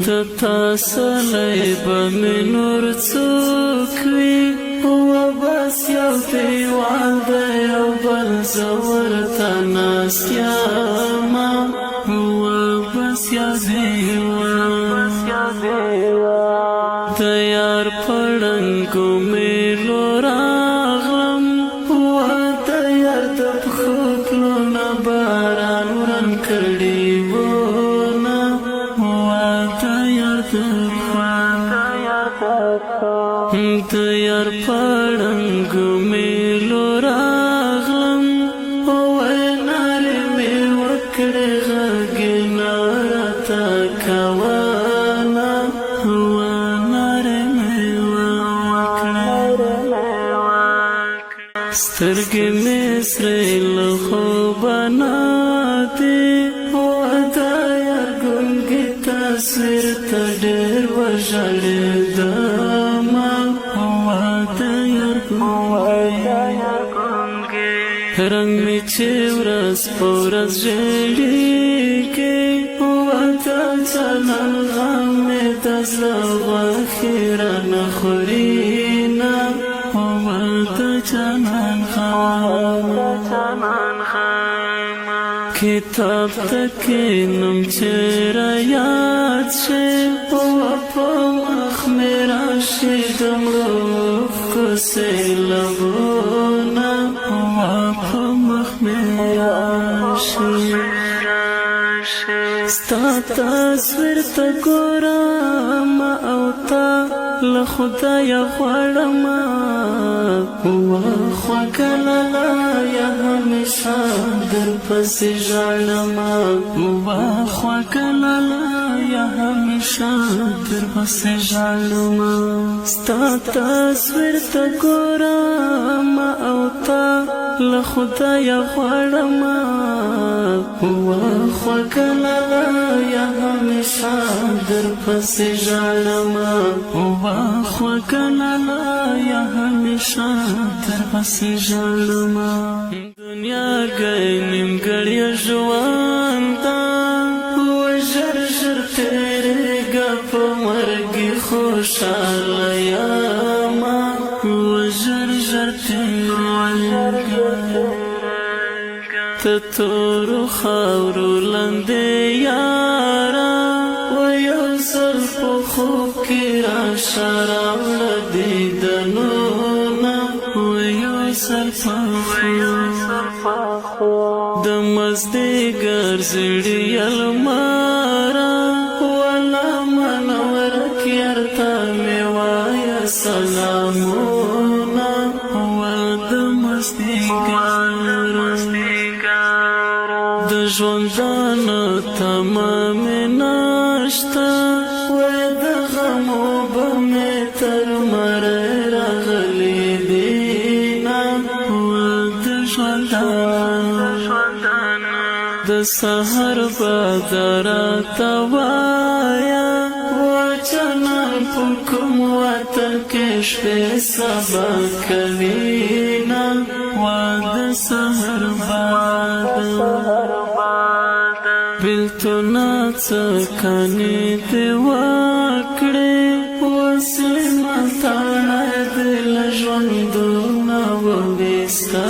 تتاسلی بمی نور چوکوی و بس یو دیوال دا یو بل زورتا ناستیاما و بس یو دیوال دا یار پڑنگو میلو راغلم و دا یار دا پخوکلو نباران ورن کردی ونا و دا یار دا یار پڑنگو میلو راغلم و ناری می وکڑی غگی نارتا کوانا و ناری می وکڑی سترگی می سری لخوبانا دی و دا یار گنگی تصویر تا دیر وشالی داما رنگ می چه ورس پورس جلیگی و تا چنان غم می تزلغ خیرا نخورینا و تا چنان خام کتاب تکینم چرا یاد شه و پا مخ میرا شیدم روف کسی لبونا و پا مخ میرا شید ستا تصویر تا گورم او تا لخدای غوارم و خواکلالا یا همیشا در پسی جالم و خواکلالا یا همیشا در پسی جالم ستا تصویر تا گورم او تا لخدای غوارم و خواکلالا یا همیشا در پسی جالم و خواکلالا یا همیشا در پسی جالم دنیا گئی نیمگڑی جوانتا و جر جر تیرے گا پا مرگی خوشحال یاما و جر جر تیرے گا تتورو خاورو لندے یارا و یو سر پا خوب کی را شراب لدی دنونا و یو سر پا خوب دمزدی گرزیڑی المارا والا منورک یارتا میوایا سلامونا و دمزدی ژوندانه تمام ناشته وای د غمو به مې تر مړی راغلی دینه و د ژوندانه د سحر به راته وایه و جانان په کوم وطن کې شپې سبا کوینه و د سحر بیلتونا چکانی دی وکڑی وصلی مطانا دل ژوندونا و بیستا